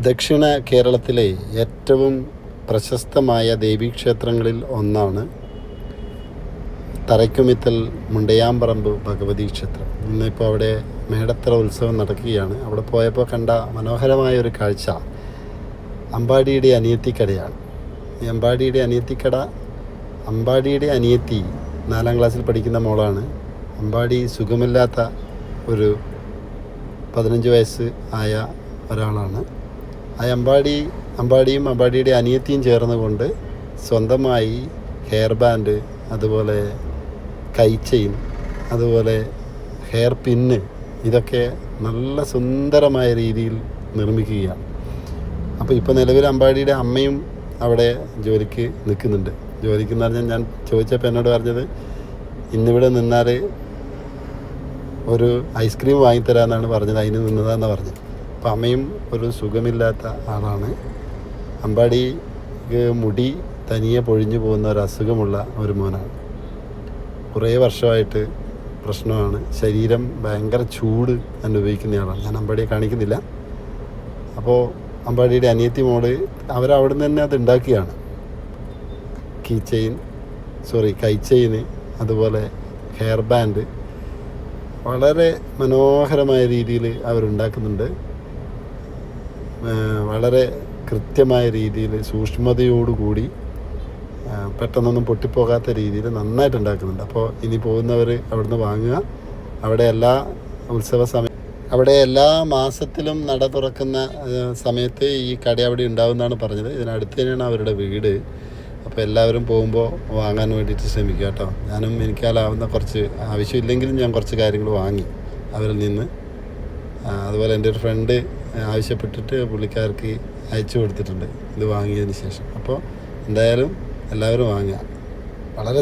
ദക്ഷിണ കേരളത്തിലെ ഏറ്റവും പ്രശസ്തമായ ദേവീക്ഷേത്രങ്ങളിൽ ഒന്നാണ് തറയ്ക്കുമിത്തൽ മുണ്ടയാമ്പറമ്പ് ഭഗവതി ക്ഷേത്രം. ഇന്നിപ്പോൾ അവിടെ മേടത്തറ ഉത്സവം നടക്കുകയാണ്. അവിടെ പോയപ്പോൾ കണ്ട മനോഹരമായ ഒരു കാഴ്ച അമ്പാടിയുടെ അനിയത്തിക്കടയാണ്. ഈ അമ്പാടിയുടെ അനിയത്തി 4ാം ക്ലാസ്സിൽ പഠിക്കുന്ന മോളാണ്. അമ്പാടി സുഖമില്ലാത്ത ഒരു 15 വയസ്സ് ആയ ഒരാളാണ്. ആ അമ്പാടിയും അമ്പാടിയുടെ അനിയത്തിയും ചേർന്നുകൊണ്ട് സ്വന്തമായി ഹെയർ ബാൻഡ്, അതുപോലെ കൈ ചെയിൻ, അതുപോലെ ഹെയർ പിന്ന്, ഇതൊക്കെ നല്ല സുന്ദരമായ രീതിയിൽ നിർമ്മിക്കുകയാണ്. അപ്പോൾ ഇപ്പോൾ നിലവിൽ അമ്പാടിയുടെ അമ്മയും അവിടെ ജോലിക്ക് നിൽക്കുന്നുണ്ട്. ജോലിക്കെന്ന് പറഞ്ഞാൽ ഞാൻ ചോദിച്ചപ്പോൾ എന്നോട് പറഞ്ഞത് ഇന്നിവിടെ നിന്നാൽ ഒരു ഐസ്ക്രീം വാങ്ങിത്തരാമെന്നാണ് പറഞ്ഞത്. അതിന് നിന്നതാണെന്നാണ് പറഞ്ഞത്. അപ്പോൾ അമ്മയും ഒരു സുഖമില്ലാത്ത ആളാണ്. അമ്പാടിക്ക് മുടി തനിയെ പൊഴിഞ്ഞു പോകുന്ന ഒരു അസുഖമുള്ള ഒരു മോനാണ്. കുറേ വർഷമായിട്ട് പ്രശ്നമാണ്. ശരീരം ഭയങ്കര ചൂട് അനുഭവിക്കുന്നയാളാണ്. ഞാൻ അമ്പാടിയെ കാണിക്കുന്നില്ല. അപ്പോൾ അമ്പാടിയുടെ അനിയത്തി മോള് അവരവിടെ നിന്ന് തന്നെ അത് ഉണ്ടാക്കിയാണ്. കൈ ചെയിന്, അതുപോലെ ഹെയർ ബാൻഡ് വളരെ മനോഹരമായ രീതിയിൽ അവരുണ്ടാക്കുന്നുണ്ട്. വളരെ കൃത്യമായ രീതിയിൽ സൂക്ഷ്മതയോടുകൂടി പെട്ടെന്നൊന്നും പൊട്ടിപ്പോകാത്ത രീതിയിൽ നന്നായിട്ട് ഉണ്ടാക്കുന്നുണ്ട്. അപ്പോൾ ഇനി പോകുന്നവർ അവിടുന്ന് വാങ്ങുക. അവിടെ എല്ലാ മാസത്തിലും നട തുറക്കുന്ന സമയത്ത് ഈ കട അവിടെ ഉണ്ടാവുമെന്നാണ് പറഞ്ഞത്. ഇതിനടുത്ത് തന്നെയാണ് അവരുടെ വീട്. അപ്പോൾ എല്ലാവരും പോകുമ്പോൾ വാങ്ങാൻ വേണ്ടിയിട്ട് ശ്രമിക്കുക കേട്ടോ. ഞാനും എനിക്കാലാവുന്ന കുറച്ച്, ആവശ്യമില്ലെങ്കിലും ഞാൻ കുറച്ച് കാര്യങ്ങൾ വാങ്ങി അവരിൽ നിന്ന്. അതുപോലെ എൻ്റെ ഒരു ഫ്രണ്ട് ആവശ്യപ്പെട്ടിട്ട് പുള്ളിക്കാർക്ക് അയച്ചു കൊടുത്തിട്ടുണ്ട് ഇത് വാങ്ങിയതിന് ശേഷം. അപ്പോൾ എന്തായാലും എല്ലാവരും വാങ്ങുക. വളരെ